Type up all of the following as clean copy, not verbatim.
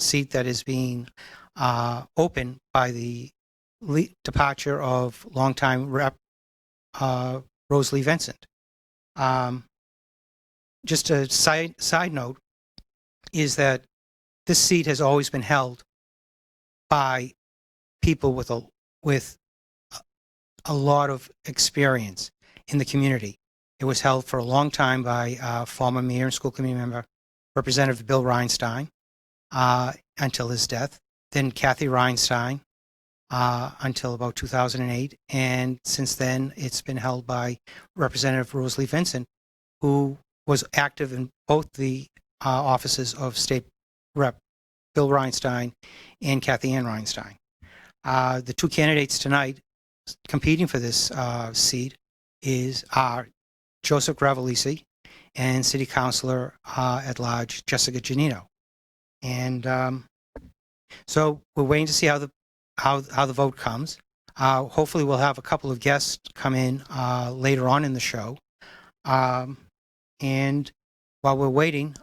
seat that is being opened by the departure of longtime Rep. Rosalie Vincent. Just a side note is that this seat has always been held by people with a lot of experience in the community. It was held for a long time by former mayor and school committee member, Representative Bill Reinstein, until his death. Then Kathy Reinstein until about 2008. And since then, it's been held by Representative Rosalie Vincent, who was active in both the offices of State Rep. Bill Reinstein and Kathy Ann Reinstein. The two candidates tonight competing for this seat are Joseph Gravelisi and City Councilor at Large Jessica Genino. And so we're waiting to see how the vote comes. Hopefully we'll have a couple of guests come in later on in the show. And while we're waiting,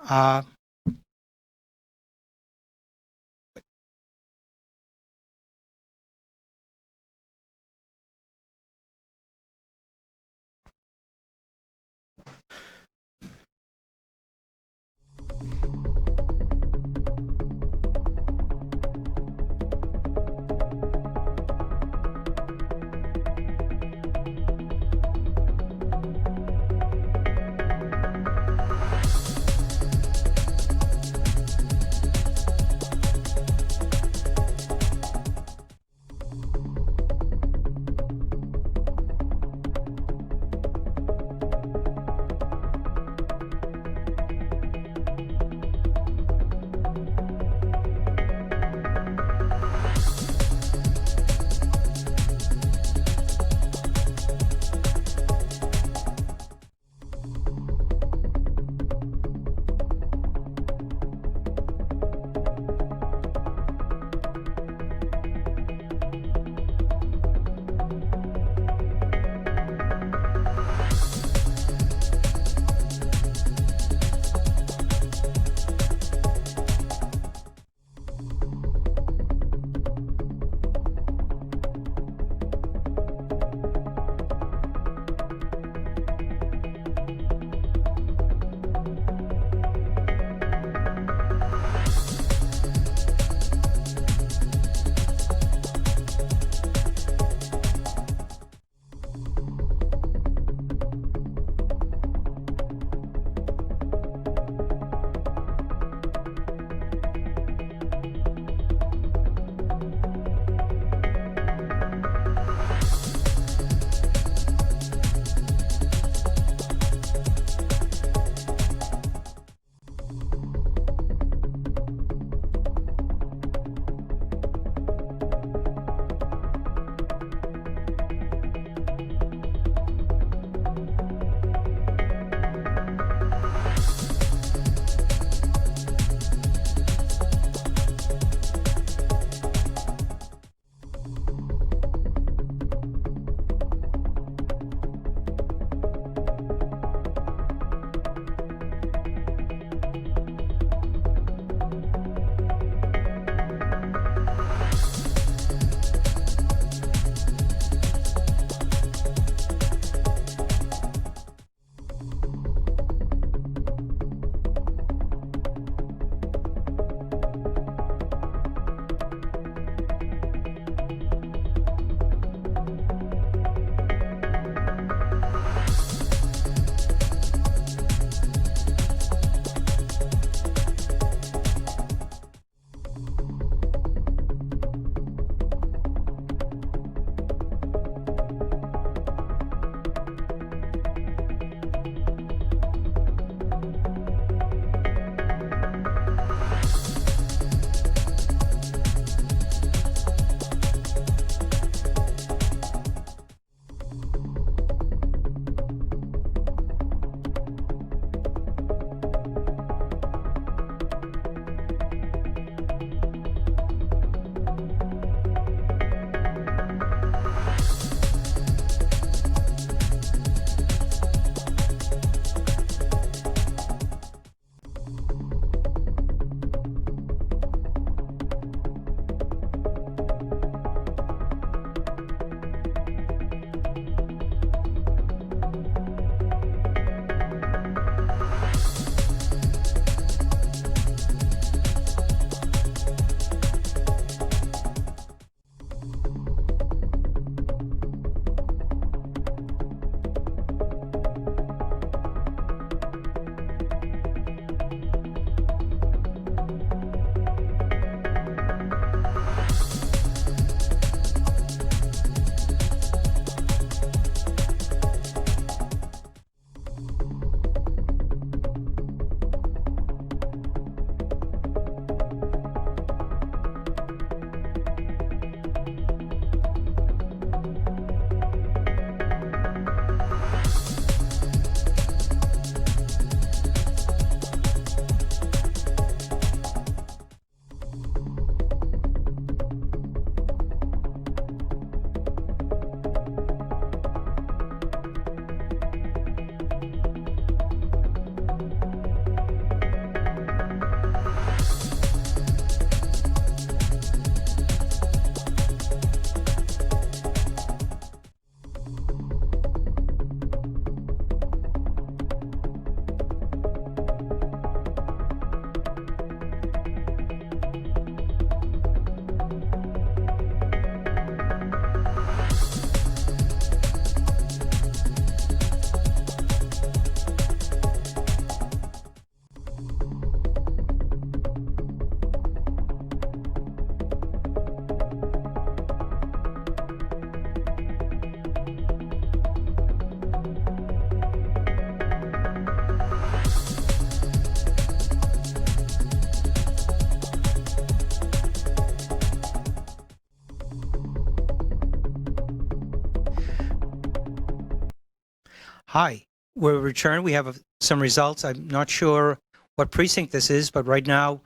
Hi, we're returned. We have some results. I'm not sure what precinct this is, but right now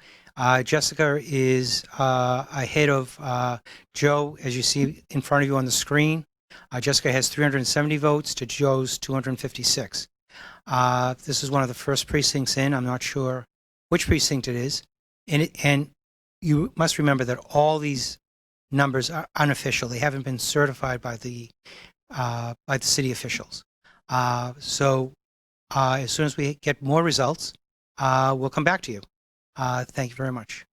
Jessica is ahead of Joe, as you see in front of you on the screen. Jessica has 370 votes to Joe's 256. This is one of the first precincts in. I'm not sure which precinct it is. And you must remember that all these numbers are unofficial. They haven't been certified by the city officials. So as soon as we get more results, we'll come back to you. Thank you very much.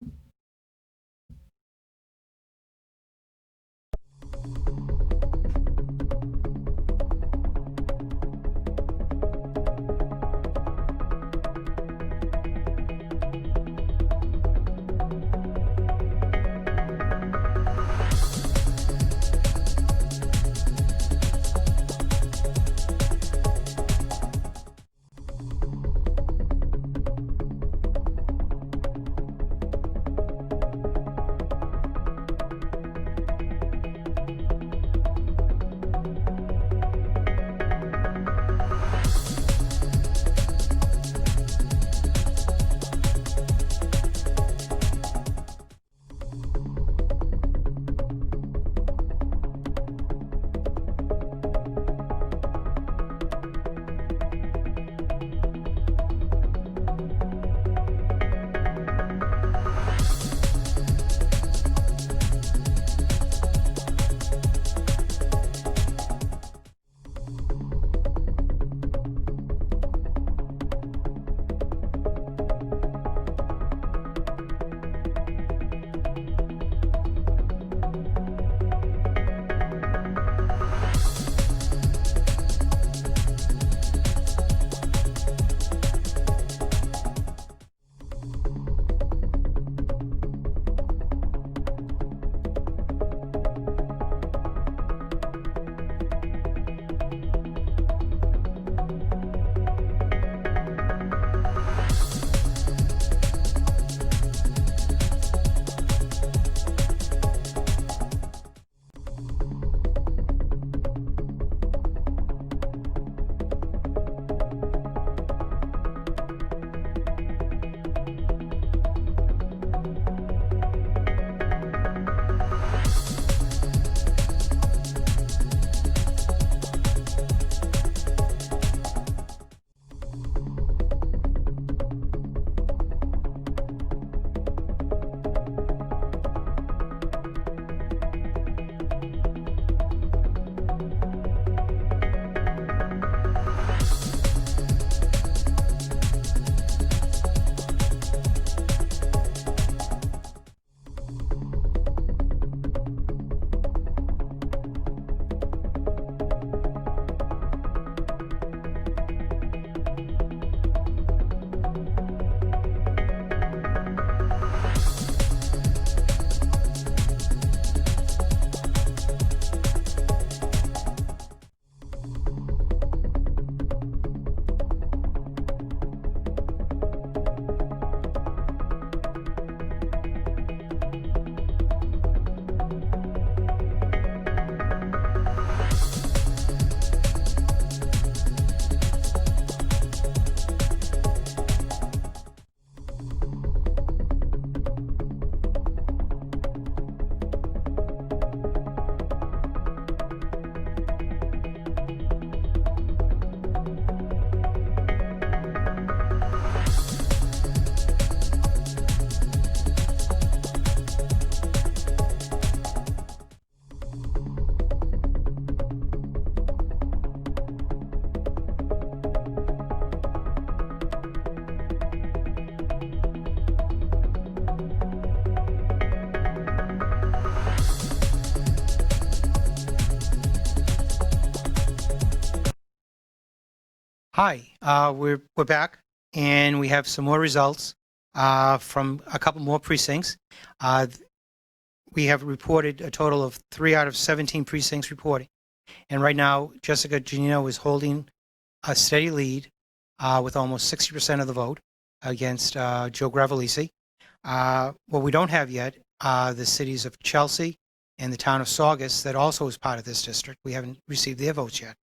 Hi, we're back, and we have some more results from a couple more precincts. We have reported a total of 3 out of 17 precincts reporting, and right now Jessica Genino is holding a steady lead with almost 60% of the vote against Joe Gravelisi. What we don't have yet are the cities of Chelsea and the town of Saugus that also is part of this district. We haven't received their votes yet.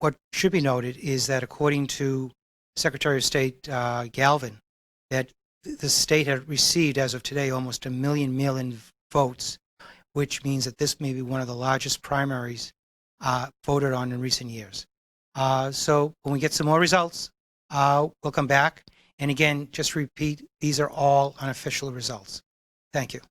what should be noted is that according to Secretary of State Galvin, that the state had received, as of today, almost 1 million mail-in votes, which means that this may be one of the largest primaries voted on in recent years. So when we get some more results, we'll come back. And again, just repeat, these are all unofficial results. Thank you.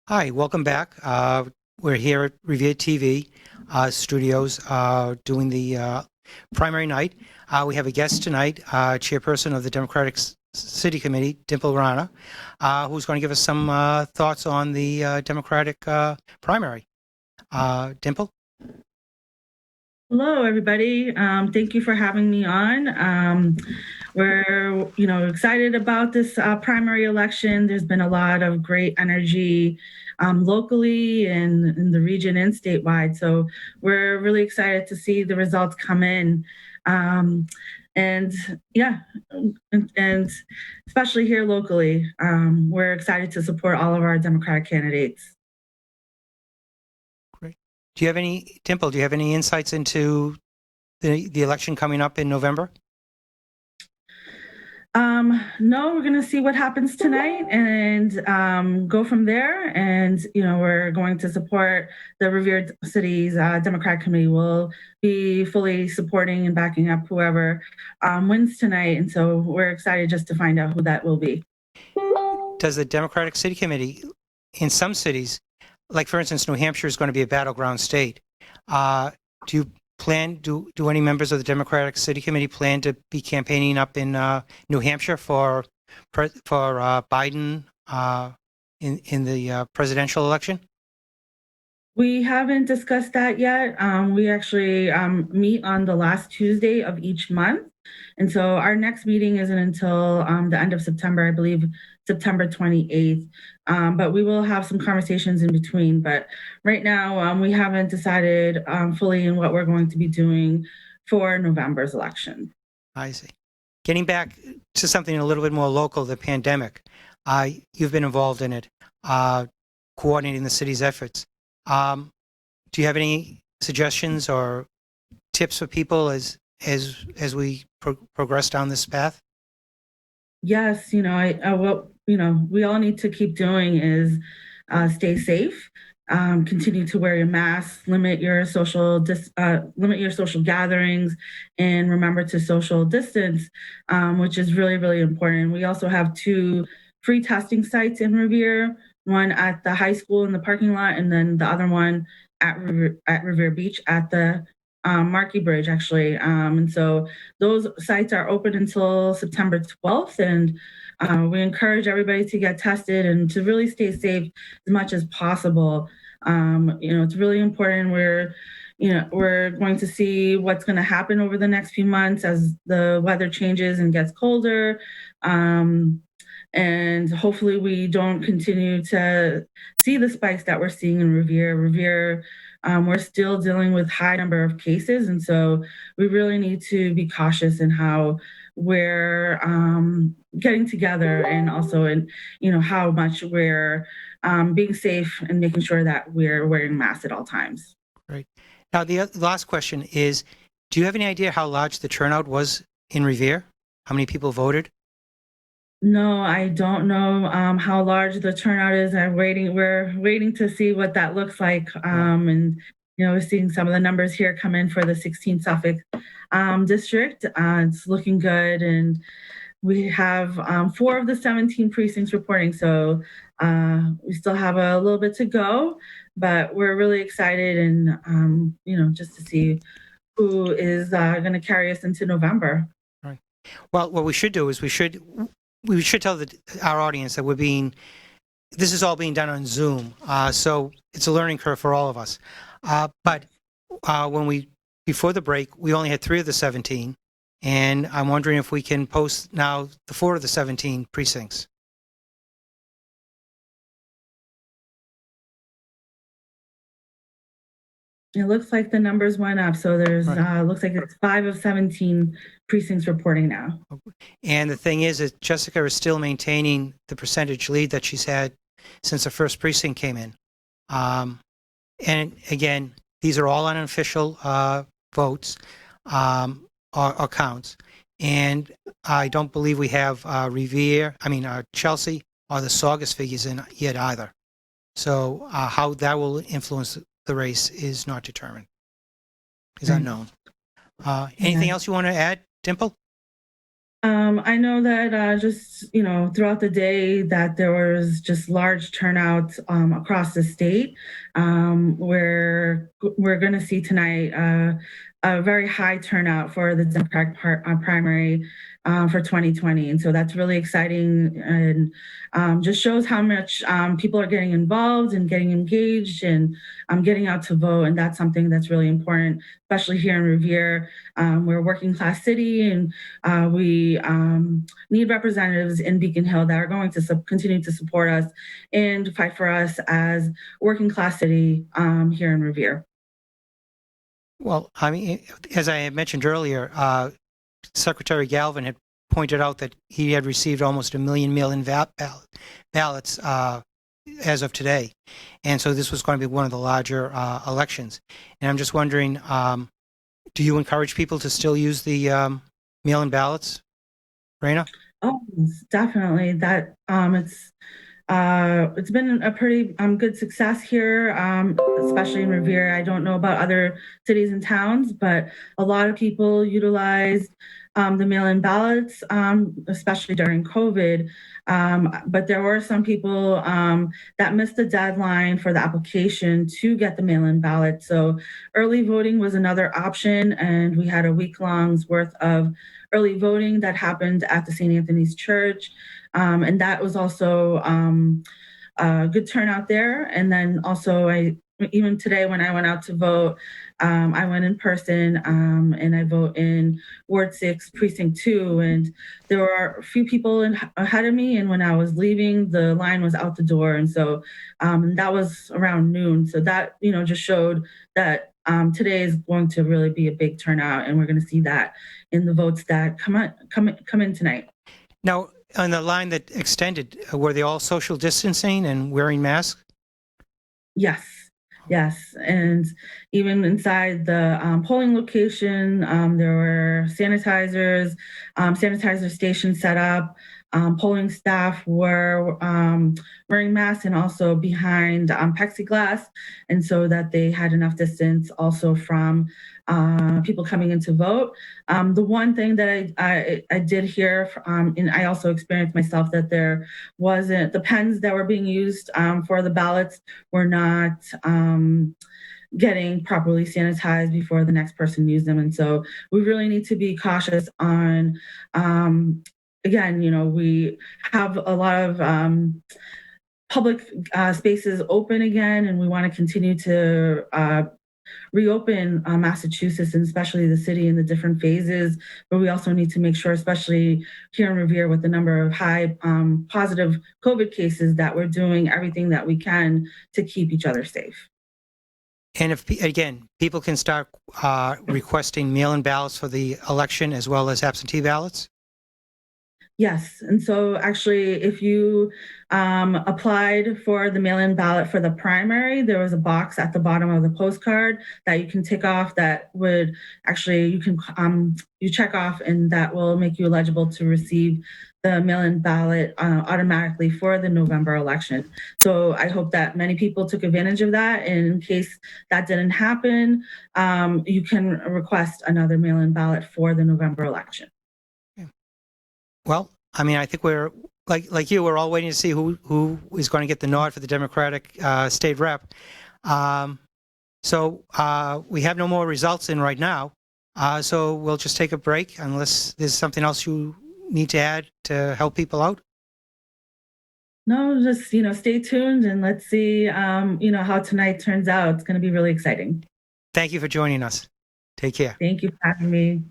Hi, welcome back. We're here at Revere TV studios doing the primary night. We have a guest tonight, chairperson of the Democratic City Committee, Dimple Rana, who's going to give us some thoughts on the Democratic primary. Dimple? Hello, everybody. Thank you for having me on. We're, excited about this primary election. There's been a lot of great energy locally and in the region and statewide. So we're really excited to see the results come in. And especially here locally, we're excited to support all of our Democratic candidates. Great. Dimple, do you have any insights into the election coming up in November? No, we're going to see what happens tonight and go from there. And, we're going to support the Revere City's Democratic Committee. Will be fully supporting and backing up whoever wins tonight. And so we're excited just to find out who that will be. Does the Democratic City Committee, in some cities, like for instance, New Hampshire is going to be a battleground state. Do any members of the Democratic City Committee plan to be campaigning up in New Hampshire for Biden in the presidential election? We haven't discussed that yet. We actually meet on the last Tuesday of each month. And so our next meeting isn't until the end of September, I believe September 28th. But we will have some conversations in between. But right now, we haven't decided fully in what we're going to be doing for November's election. I see. Getting back to something a little bit more local, the pandemic. You've been involved in it, coordinating the city's efforts. Do you have any suggestions or tips for people as we progress down this path? Yes, what we all need to keep doing is stay safe, continue to wear your mask, limit your social gatherings, and remember to social distance, which is really really important. We also have two free testing sites in Revere, one at the high school in the parking lot, and then the other one at Revere Beach at the Markey Bridge, actually. And so those sites are open until September 12th, and we encourage everybody to get tested and to really stay safe as much as possible. It's really important. We're going to see what's going to happen over the next few months as the weather changes and gets colder. And hopefully we don't continue to see the spikes that we're seeing in Revere. We're still dealing with high number of cases, and so we really need to be cautious in how we're getting together, and also in how much we're being safe and making sure that we're wearing masks at all times. Right. Now, the last question is, do you have any idea how large the turnout was in Revere? How many people voted? No, I don't know how large the turnout is. We're waiting to see what that looks like. And we're seeing some of the numbers here come in for the 16th Suffolk district. It's looking good, and we have 4 of the 17 precincts reporting. So we still have a little bit to go, but we're really excited, and just to see who is going to carry us into November. Right. Well, what we should do is we should tell our audience that this is all being done on Zoom, so it's a learning curve for all of us. But before the break, we only had 3 of the 17, and I'm wondering if we can post now the 4 of the 17 precincts. It looks like the numbers went up, so there's looks like it's 5 of 17 precincts reporting now. And the thing is that Jessica is still maintaining the percentage lead that she's had since the first precinct came in. And again, these are all unofficial votes or counts. And I don't believe we have Chelsea or the Saugus figures in yet either. So how that will influence the race is not determined, is unknown. Anything else you want to add, Dimple? I know that just throughout the day that there was just large turnouts across the state. We're going to see tonight a very high turnout for the Democratic primary for 2020, and so that's really exciting, and just shows how much people are getting involved and getting engaged and getting out to vote, and that's something that's really important, especially here in Revere. We're a working class city, and we need representatives in Beacon Hill that are going to continue to support us and fight for us as a working class city here in Revere. Well, I mean, as I had mentioned earlier, Secretary Galvin had pointed out that he had received almost 1 million mail-in ballots as of today. And so this was going to be one of the larger elections. And I'm just wondering, do you encourage people to still use the mail-in ballots, Raina? Oh, definitely. That it's been a pretty good success here, especially in Revere. I don't know about other cities and towns, but a lot of people utilized the mail-in ballots, especially during COVID. But there were some people that missed the deadline for the application to get the mail-in ballot. So early voting was another option, and we had a week-long's worth of early voting that happened at the St. Anthony's Church. And that was also a good turnout there. And then also, even today when I went out to vote, I went in person and I vote in Ward 6, Precinct 2. And there were a few people ahead of me. And when I was leaving, the line was out the door. And so that was around noon. So that, just showed that today is going to really be a big turnout. And we're going to see that in the votes that come in tonight. Now, on the line that extended, were they all social distancing and wearing masks? Yes. Yes, and even inside the polling location, there were sanitizer stations set up. Polling staff were wearing masks and also behind plexiglass, and so that they had enough distance also from people coming in to vote. The one thing that I did hear, and I also experienced myself, that there wasn't the pens that were being used for the ballots were not getting properly sanitized before the next person used them. And so we really need to be cautious on, again, we have a lot of public spaces open again, and we want to continue to reopen Massachusetts and especially the city in the different phases. But we also need to make sure, especially here in Revere, with the number of high positive COVID cases, that we're doing everything that we can to keep each other safe. And if, again, people can start requesting mail-in ballots for the election as well as absentee ballots? Yes. And so actually, if you applied for the mail in ballot for the primary, there was a box at the bottom of the postcard that you can tick off that would actually, you check off, and that will make you eligible to receive the mail in ballot automatically for the November election. So I hope that many people took advantage of that. And in case that didn't happen, you can request another mail in ballot for the November election. Well, I mean, I think we're like you. We're all waiting to see who is going to get the nod for the Democratic state rep. So we have no more results in right now. So we'll just take a break unless there's something else you need to add to help people out. No, just stay tuned and let's see how tonight turns out. It's going to be really exciting. Thank you for joining us. Take care. Thank you for having me.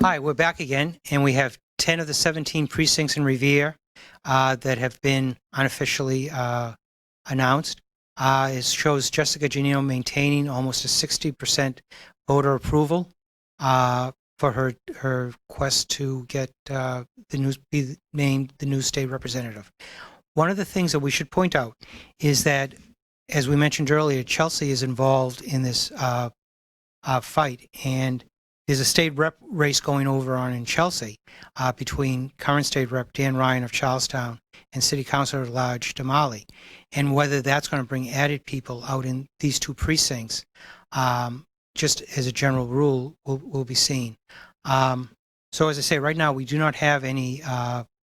Hi, we're back again, and we have 10 of the 17 precincts in Revere that have been unofficially announced. It shows Jessica Genino maintaining almost a 60% voter approval for her quest to get be named the new state representative. One of the things that we should point out is that, as we mentioned earlier, Chelsea is involved in this fight, and there's a state rep race going on in Chelsea between current state rep Dan Ryan of Charlestown and city councilor at large Damali. And whether that's going to bring added people out in these two precincts, just as a general rule, will be seen. So as I say, right now we do not have any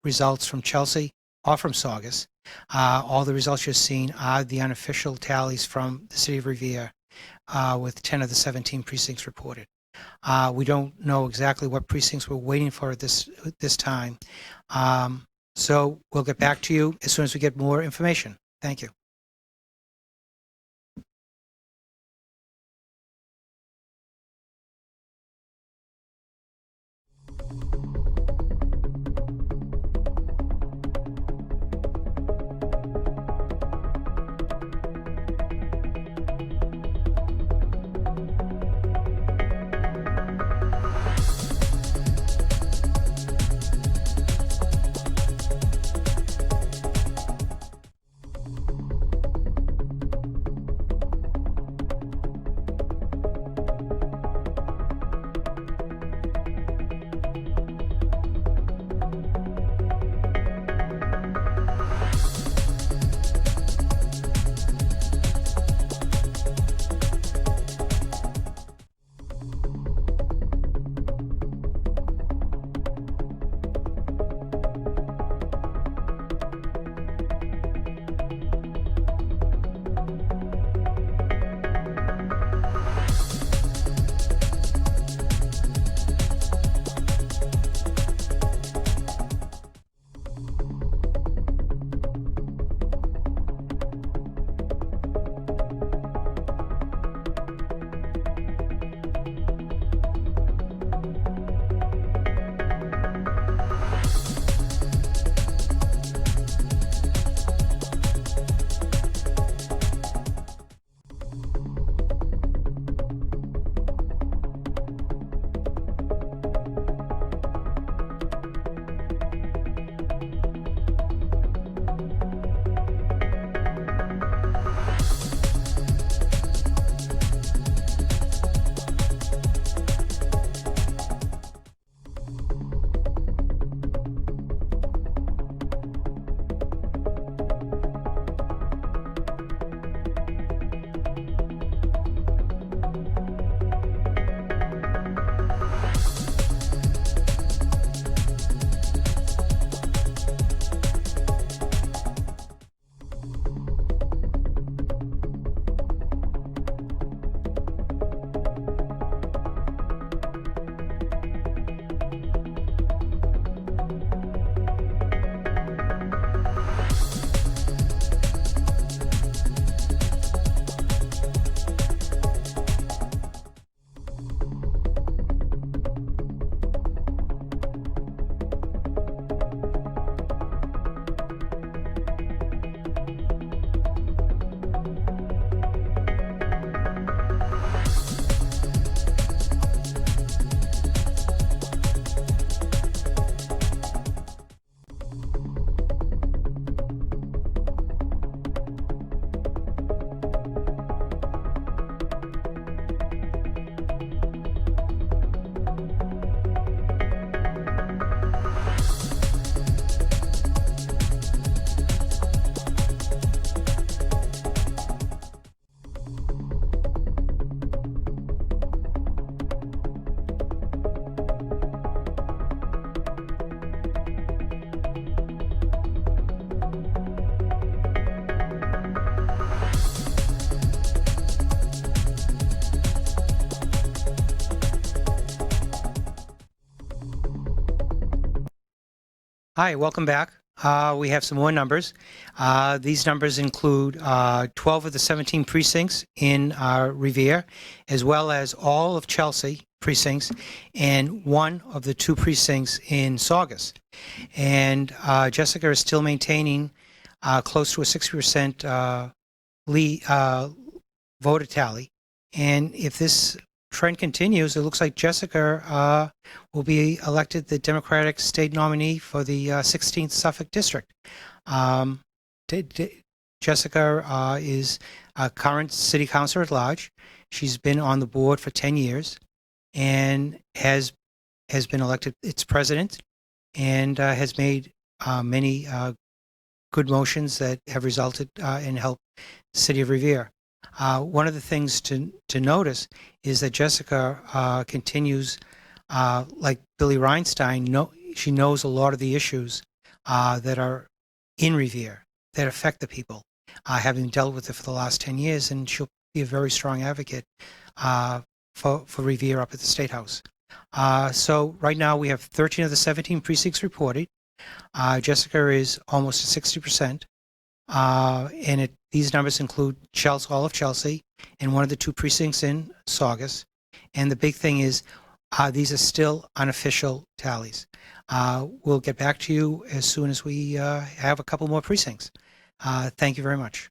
results from Chelsea or from Saugus. All the results you're seeing are the unofficial tallies from the city of Revere, with 10 of the 17 precincts reported. We don't know exactly what precincts we're waiting for at this time. So we'll get back to you as soon as we get more information. Thank you. Hi, welcome back. We have some more numbers. These numbers include 12 of the 17 precincts in Revere, as well as all of Chelsea precincts, and one of the 2 precincts in Saugus. And Jessica is still maintaining close to a 60% voter tally. And if this trend continues, it looks like Jessica will be elected the Democratic state nominee for the 16th Suffolk District. Jessica is a current city councilor at large. She's been on the board for 10 years and has been elected its president and has made many good motions that have resulted in help the city of Revere. One of the things to notice is that Jessica continues, like Billy Reinstein, she knows a lot of the issues that are in Revere that affect the people, having dealt with it for the last 10 years, and she'll be a very strong advocate for Revere up at the State House. So right now we have 13 of the 17 precincts reported. Jessica is almost at 60%. And these numbers include all of Chelsea and one of the 2 precincts in Saugus. And the big thing is these are still unofficial tallies. We'll get back to you as soon as we have a couple more precincts. Thank you very much.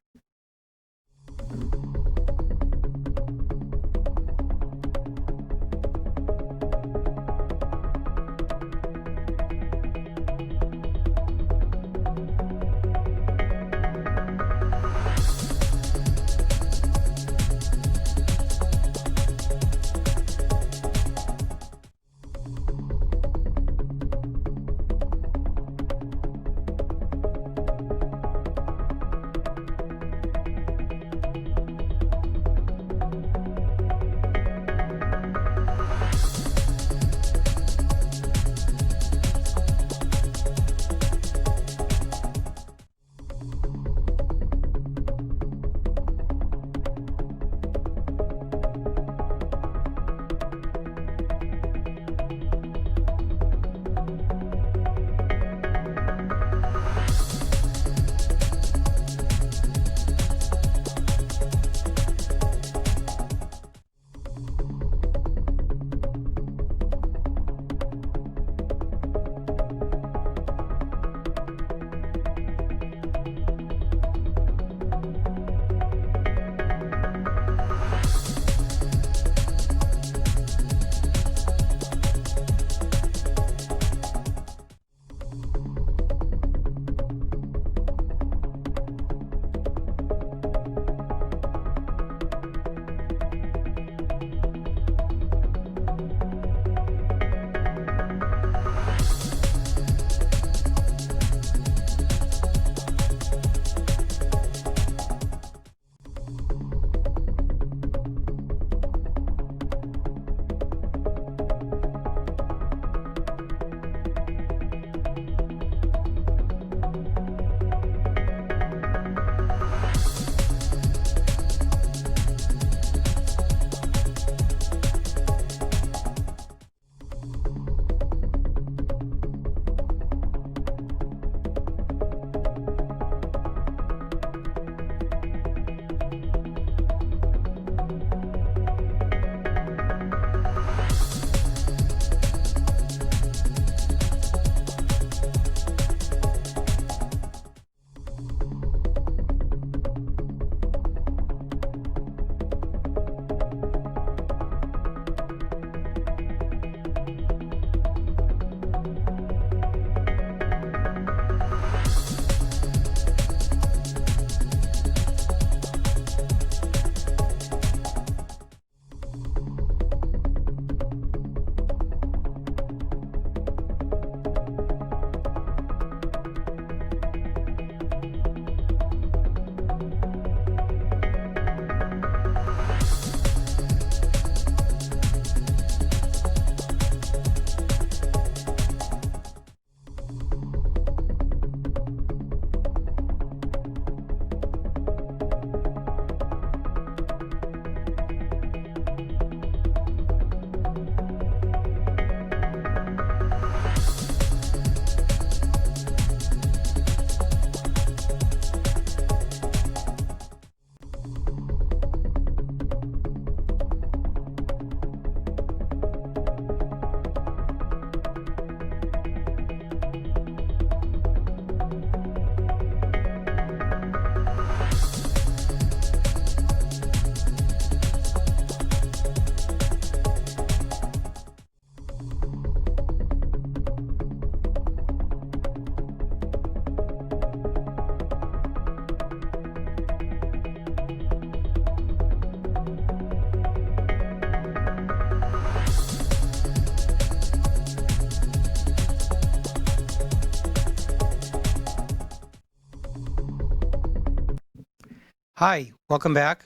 Hi, welcome back.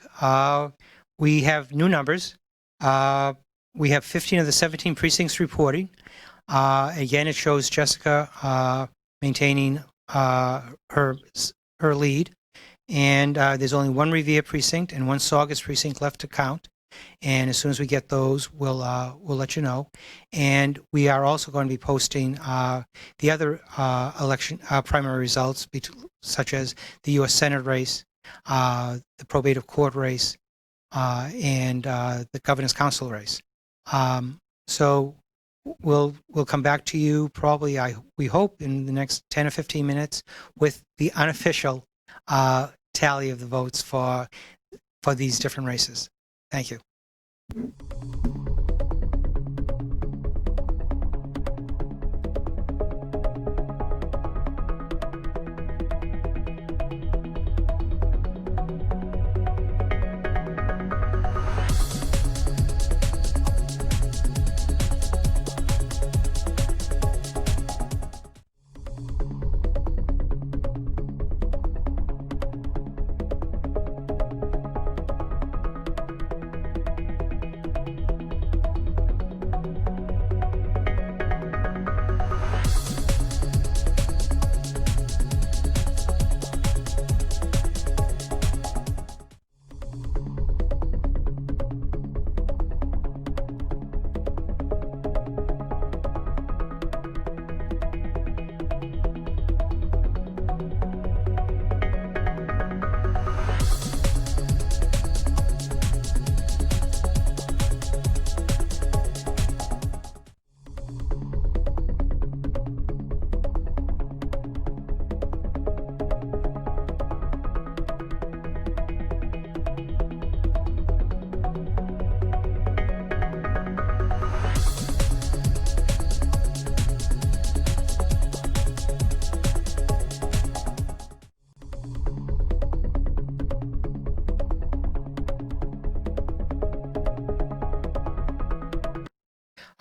We have new numbers. We have 15 of the 17 precincts reporting. Again, it shows Jessica maintaining her lead. And there's only one Revere precinct and one Saugus precinct left to count. And as soon as we get those, we'll let you know. And we are also going to be posting the other election primary results, such as the U.S. Senate race, the probative court race, and the governor's council race. So we'll come back to you probably, we hope, in the next 10 or 15 minutes with the unofficial tally of the votes for these different races. Thank you.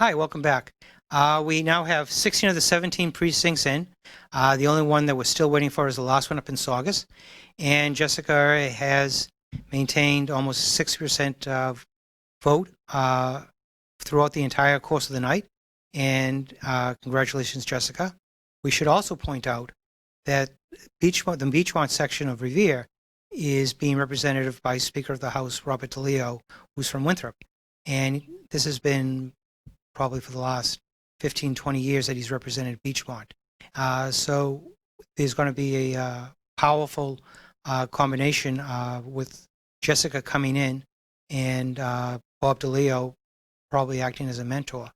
Hi, welcome back. We now have 16 of the 17 precincts in. The only one that we're still waiting for is the last one up in Saugus. And Jessica has maintained almost 60% vote throughout the entire course of the night. And congratulations, Jessica. We should also point out that the Beachmont section of Revere is being represented by Speaker of the House, Robert DeLeo, who's from Winthrop. And this has been probably for the last 15, 20 years that he's represented Beachmont. So there's going to be a powerful combination with Jessica coming in and Bob DeLeo probably acting as a mentor.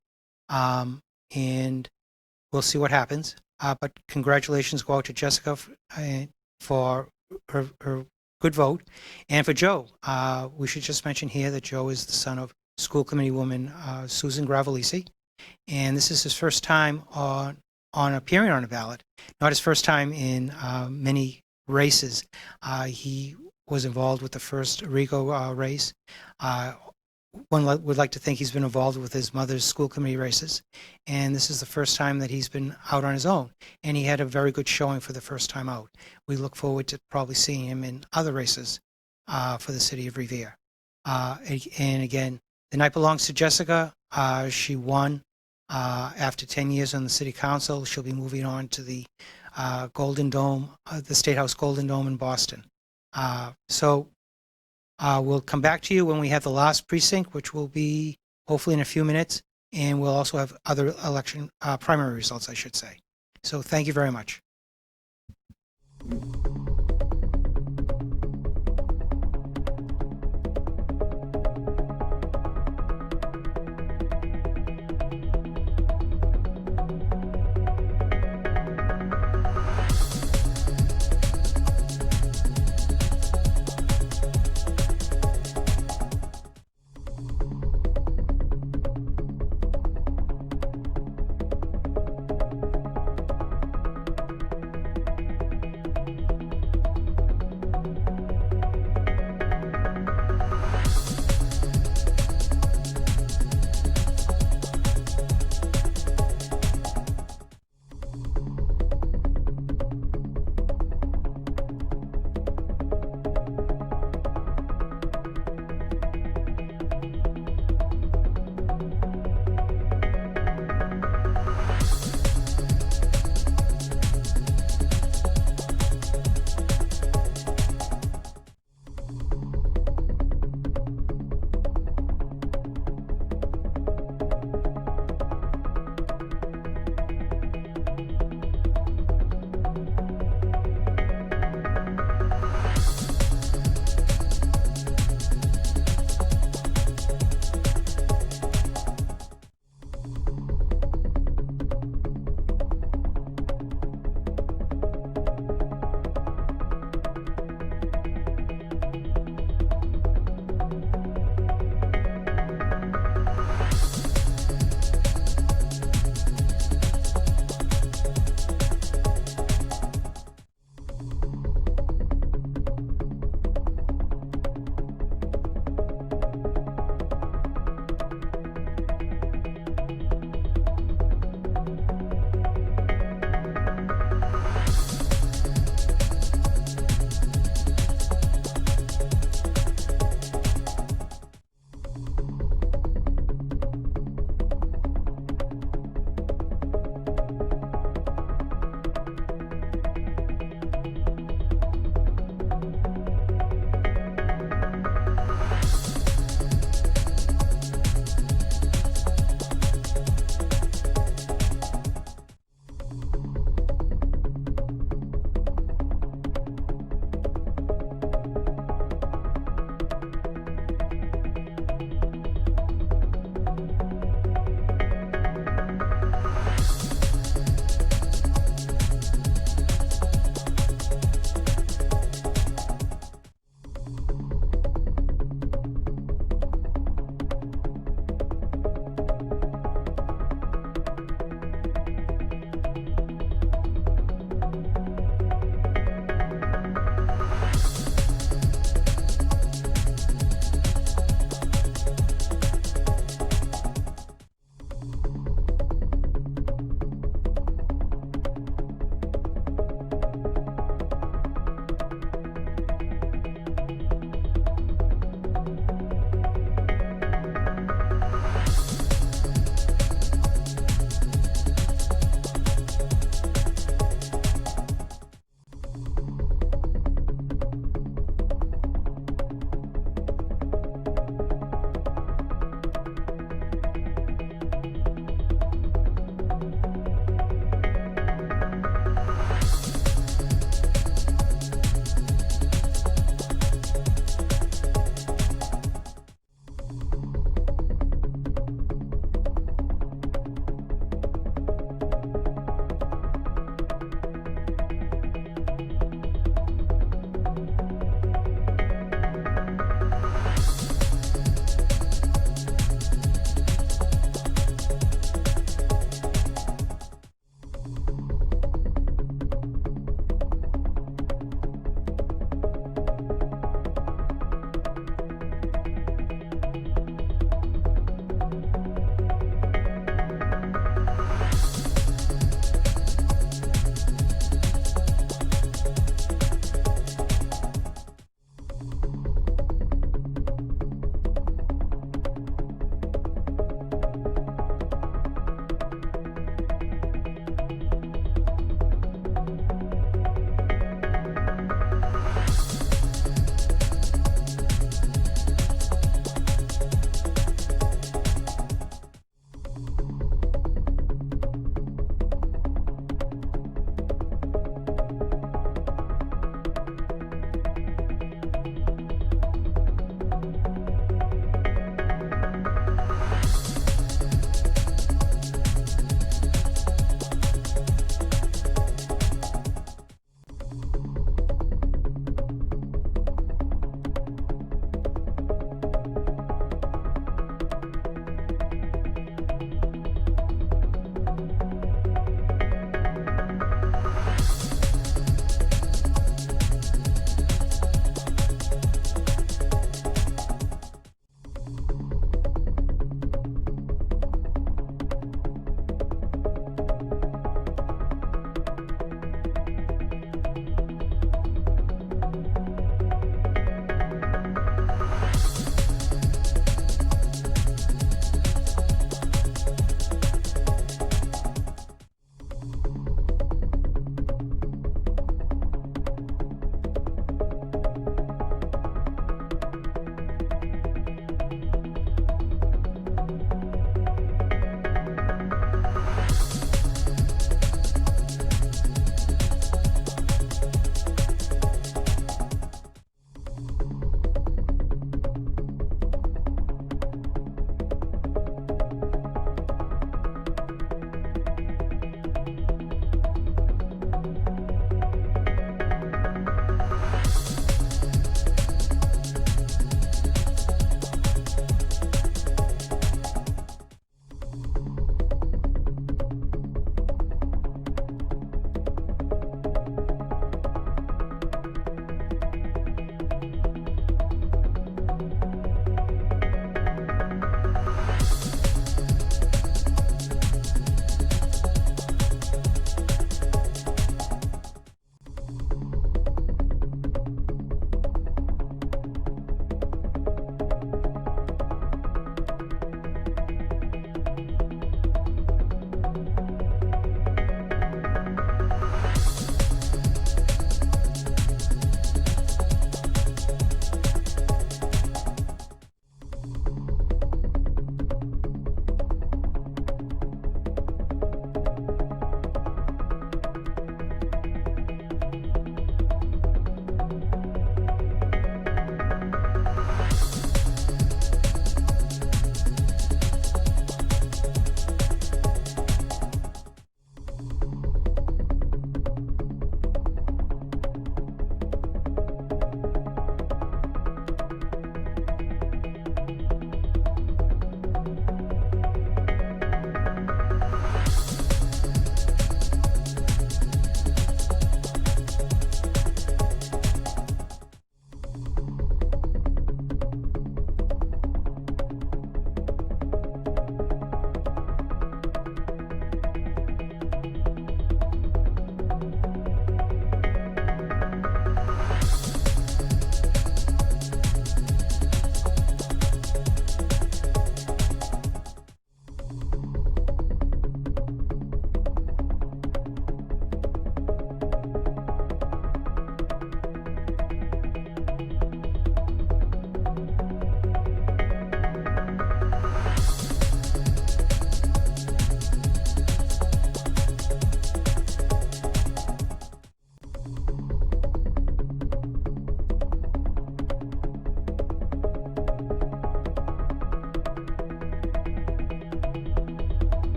And we'll see what happens. But congratulations go out to Jessica for her good vote. And for Joe, we should just mention here that Joe is the son of school committee woman Susan Gravelisi, and this is his first time on appearing on a ballot. Not his first time in many races. He was involved with the first Rico race. One would like to think he's been involved with his mother's school committee races, and this is the first time that he's been out on his own, and he had a very good showing for the first time out. We look forward to probably seeing him in other races for the city of Revere. And again, the night belongs to Jessica. She won after 10 years on the city council. She'll be moving on to the Golden Dome, the State House Golden Dome in Boston. So we'll come back to you when we have the last precinct, which will be hopefully in a few minutes. And we'll also have other election primary results, I should say. So thank you very much.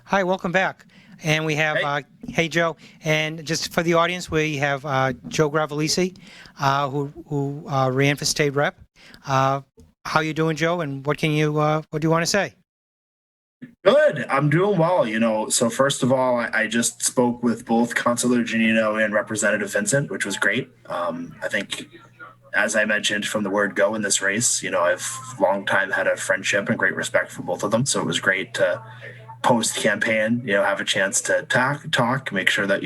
Hi, welcome back. And we have, hey Joe, and just for the audience, we have Joe Gravelisi, who ran for state rep. How you doing, Joe? And what do you want to say? Good. I'm doing well. So first of all, I just spoke with both Councilor Genino and Representative Vincent, which was great. I think, as I mentioned from the word go in this race, I've long time had a friendship and great respect for both of them. So it was great to post campaign, have a chance to talk, make sure that,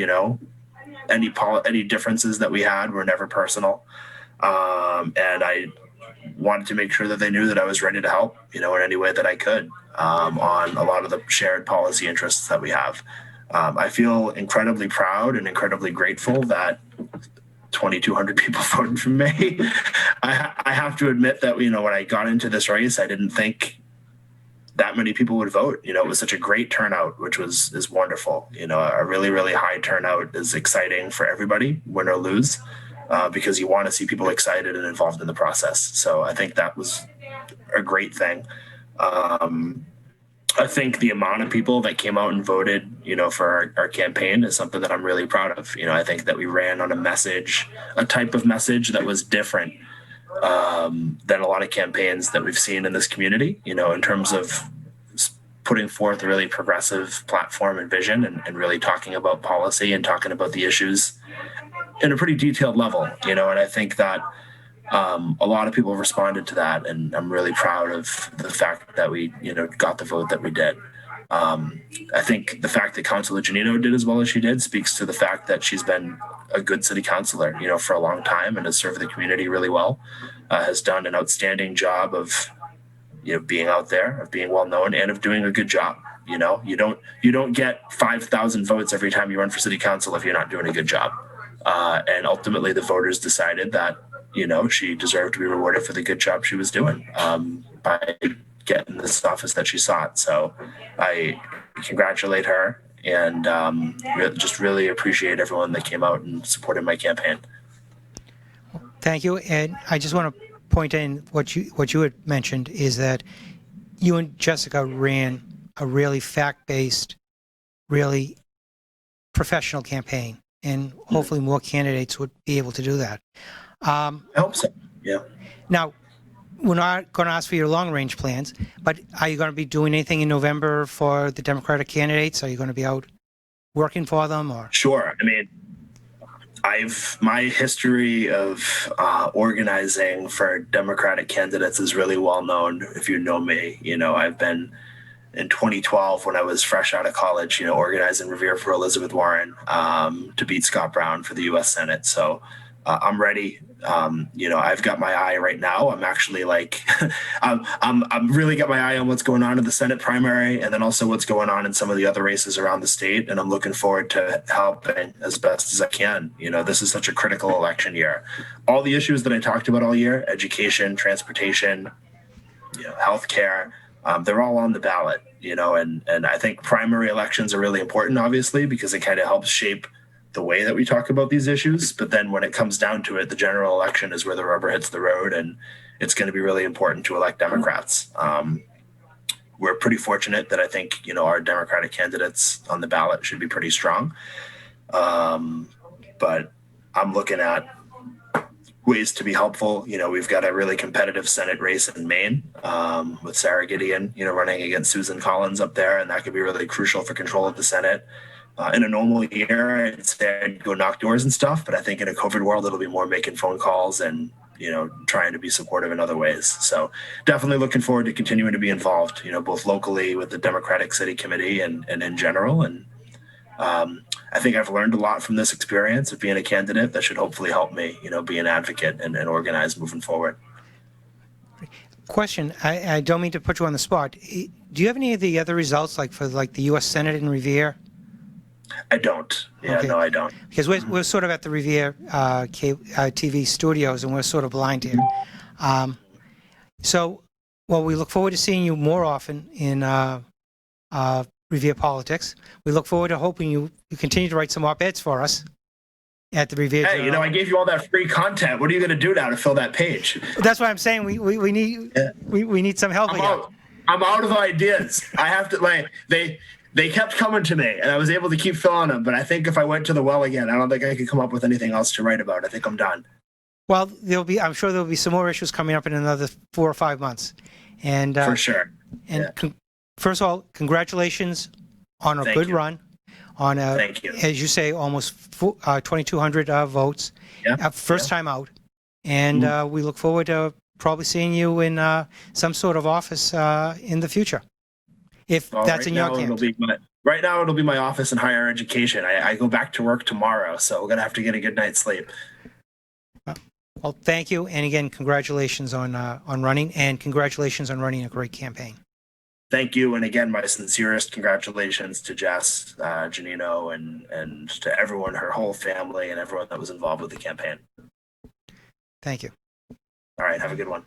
any differences that we had were never personal. And I wanted to make sure that they knew that I was ready to help, in any way that I could, on a lot of the shared policy interests that we have. I feel incredibly proud and incredibly grateful that 2,200 people voted for me. I have to admit that, when I got into this race, I didn't think that many people would vote. It was such a great turnout, which is wonderful. A really, really high turnout is exciting for everybody, win or lose. Because you want to see people excited and involved in the process. So I think that was a great thing. I think the amount of people that came out and voted, for our campaign is something that I'm really proud of. I think that we ran on a type of message that was different than a lot of campaigns that we've seen in this community, in terms of putting forth a really progressive platform and vision and really talking about policy and talking about the issues in a pretty detailed level, and I think that a lot of people responded to that, and I'm really proud of the fact that we, got the vote that we did. I think the fact that Councilor Genino did as well as she did speaks to the fact that she's been a good city councilor, for a long time and has served the community really well, has done an outstanding job of, being out there, of being well known, and of doing a good job. You don't get 5,000 votes every time you run for city council if you're not doing a good job. And ultimately, the voters decided that, she deserved to be rewarded for the good job she was doing by getting this office that she sought. So I congratulate her and just really appreciate everyone that came out and supported my campaign. Thank you. And I just want to point in what you had mentioned is that you and Jessica ran a really fact-based, really professional campaign. And hopefully more candidates would be able to do that. I hope so. Yeah. Now, we're not going to ask for your long-range plans, but are you going to be doing anything in November for the Democratic candidates? Are you going to be out working for them, or? Sure. I mean, my history of organizing for Democratic candidates is really well known. If you know me, I've been in 2012 when I was fresh out of college, organizing Revere for Elizabeth Warren to beat Scott Brown for the U.S. Senate. So I'm ready. I've got my eye right now. I'm actually I'm really got my eye on what's going on in the Senate primary, and then also what's going on in some of the other races around the state. And I'm looking forward to helping as best as I can. This is such a critical election year. All the issues that I talked about all year, education, transportation, healthcare, they're all on the ballot, and I think primary elections are really important, obviously, because it kind of helps shape the way that we talk about these issues. But then when it comes down to it, the general election is where the rubber hits the road, and it's going to be really important to elect Democrats. We're pretty fortunate that I think, our Democratic candidates on the ballot should be pretty strong. But I'm looking at ways to be helpful. We've got a really competitive Senate race in Maine with Sarah Gideon, running against Susan Collins up there, and that could be really crucial for control of the Senate. In a normal year, I'd say I'd go knock doors and stuff, but I think in a COVID world, it'll be more making phone calls and, trying to be supportive in other ways. So definitely looking forward to continuing to be involved, both locally with the Democratic City Committee and in general. And I think I've learned a lot from this experience of being a candidate that should hopefully help me, be an advocate and organize moving forward. Question, I don't mean to put you on the spot. Do you have any of the other results, for the U.S. Senate in Revere? I don't. Yeah, Okay. No, I don't. Because we're sort of at the Revere TV studios, and we're sort of blind here. We look forward to seeing you more often in Revere politics. We look forward to hoping you continue to write some op-eds for us at the Revere. Hey, I gave you all that free content. What are you going to do now to fill that page? That's what I'm saying. We need some help. I'm out of ideas. I have to they kept coming to me, and I was able to keep filling them. But I think if I went to the well again, I don't think I could come up with anything else to write about. I think I'm done. Well, I'm sure there'll be some more issues coming up in another 4 or 5 months. And For sure. And first of all, congratulations on a good run, on a, Thank you. as you say, almost 2,200 votes, Yeah. first time out. And we look forward to probably seeing you in some sort of office in the future, if that's in your camp. Right now, it'll be my office in higher education. I go back to work tomorrow, so we're going to have to get a good night's sleep. Well, thank you. And again, congratulations on running, and congratulations on running a great campaign. Thank you. And again, my sincerest congratulations to Jess, Genino, and to everyone, her whole family, and everyone that was involved with the campaign. Thank you. All right. Have a good one.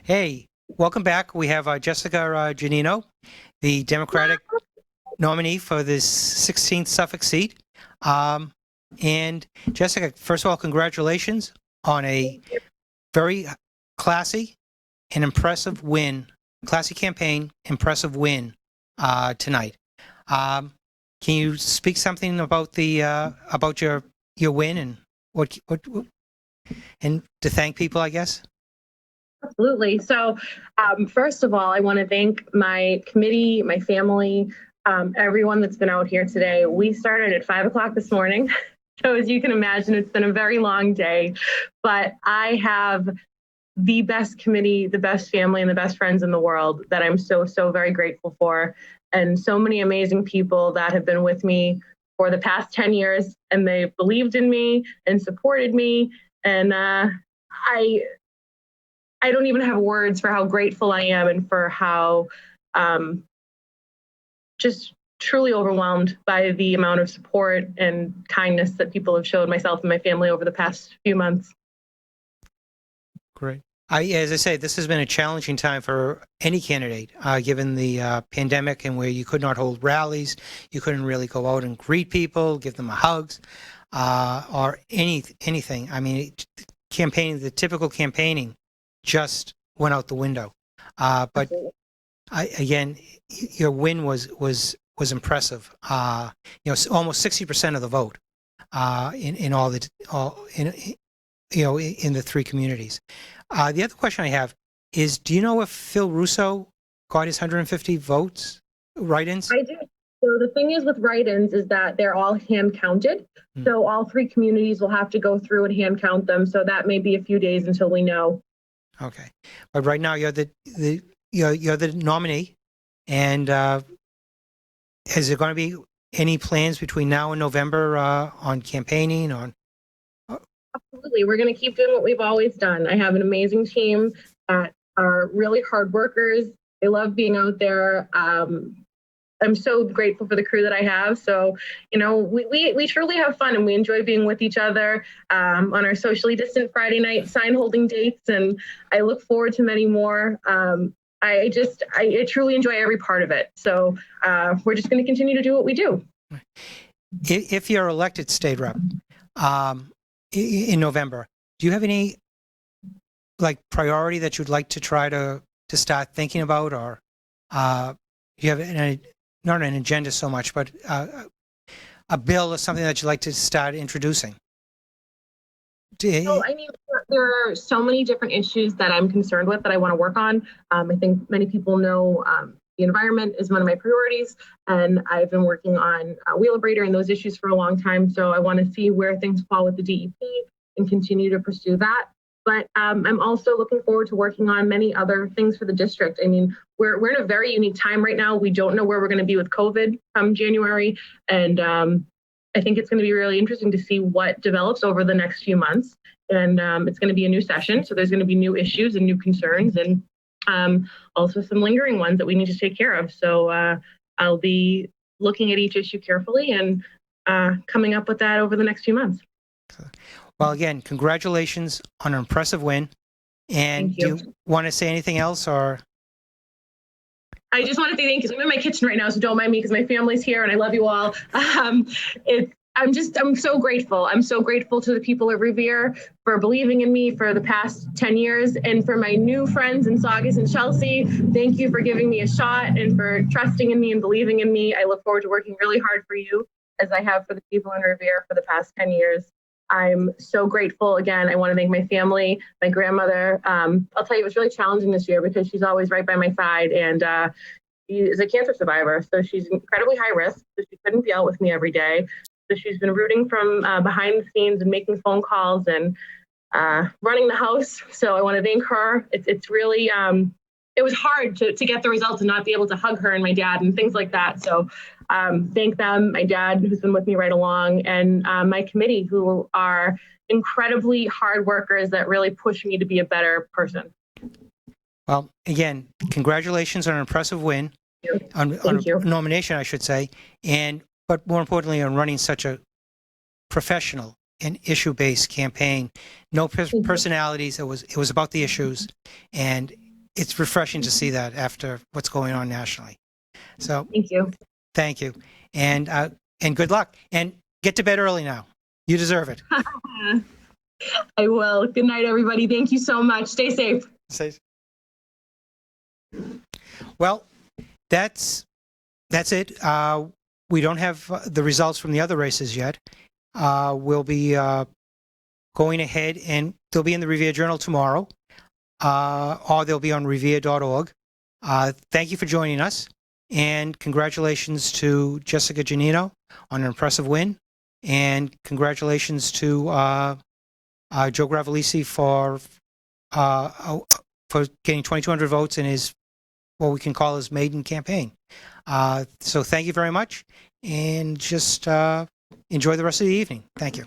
Hey, welcome back. We have Jessica Genino, the Democratic nominee for this 16th Suffolk seat. And Jessica, first of all, congratulations on a very classy and impressive win, classy campaign, impressive win tonight. Can you speak something about the about your win and what and to thank people, I guess? Absolutely. So first of all, I want to thank my committee, my family, everyone that's been out here today. We started at 5 o'clock this morning. So as you can imagine, it's been a very long day, but I have the best committee, the best family, and the best friends in the world that I'm so very grateful for. And so many amazing people that have been with me for the past 10 years, and they believed in me and supported me. And I don't even have words for how grateful I am and for how just truly overwhelmed by the amount of support and kindness that people have showed myself and my family over the past few months. Great. As I say, this has been a challenging time for any candidate, given the pandemic and where you could not hold rallies, you couldn't really go out and greet people, give them a hugs, or anything. I mean, campaigning, the typical campaigning, just went out the window. But again, your win was impressive. Almost 60% of the vote in the three communities. The other question I have is, do you know if Phil Russo got his 150 votes, write-ins? I do. So the thing is with write-ins is that they're all hand counted. So all three communities will have to go through and hand count them. So that may be a few days until we know. Okay, but right now you're the nominee, and is there going to be any plans between now and November on campaigning on? Absolutely. We're going to keep doing what we've always done. I have an amazing team that are really hard workers. They love being out there. I'm so grateful for the crew that I have. So, we truly have fun and we enjoy being with each other on our socially distant Friday night sign holding dates. And I look forward to many more. I truly enjoy every part of it. So we're just going to continue to do what we do. If you're elected state rep, in November, do you have any priority that you'd like to try to start thinking about, or do you have not an agenda so much, but a bill or something that you'd like to start introducing? So, there are so many different issues that I'm concerned with that I want to work on. I think many people know the environment is one of my priorities, and I've been working on Wheelabrator and those issues for a long time. So I want to see where things fall with the DEP and continue to pursue that. But I'm also looking forward to working on many other things for the district. I mean, we're in a very unique time right now. We don't know where we're going to be with COVID come January. And I think it's going to be really interesting to see what develops over the next few months. And it's going to be a new session. So there's going to be new issues and new concerns, and also some lingering ones that we need to take care of. So I'll be looking at each issue carefully and coming up with that over the next few months. Well, again, congratulations on an impressive win. And do you want to say anything else, or? I just want to say thank you. I'm in my kitchen right now, so don't mind me because my family's here and I love you all. I'm so grateful. I'm so grateful to the people at Revere for believing in me for the past 10 years. And for my new friends in Saugus and Chelsea, thank you for giving me a shot and for trusting in me and believing in me. I look forward to working really hard for you, as I have for the people in Revere for the past 10 years. I'm so grateful. Again, I want to thank my family, my grandmother. I'll tell you, it was really challenging this year because she's always right by my side, and she is a cancer survivor. So she's incredibly high risk. So she couldn't be out with me every day. So she's been rooting from behind the scenes and making phone calls and running the house. So I want to thank her. It's really, it was hard to get the results and not be able to hug her and my dad and things like that. So thank them, my dad, who's been with me right along, and my committee, who are incredibly hard workers that really push me to be a better person. Well, again, congratulations on an impressive win, on a nomination, I should say, but more importantly, on running such a professional and issue-based campaign. No personalities. It was about the issues, and it's refreshing to see that after what's going on nationally. So thank you. Thank you, and good luck. And get to bed early now. You deserve it. I will. Good night, everybody. Thank you so much. Stay safe. Well, that's it. We don't have the results from the other races yet. We'll be going ahead, and they'll be in the Revere Journal tomorrow, or they'll be on revere.org. Thank you for joining us. And congratulations to Jessica Genino on an impressive win. And congratulations to Joe Gravelisi for getting 2,200 votes in his, what we can call his maiden campaign. So thank you very much. And just enjoy the rest of the evening. Thank you.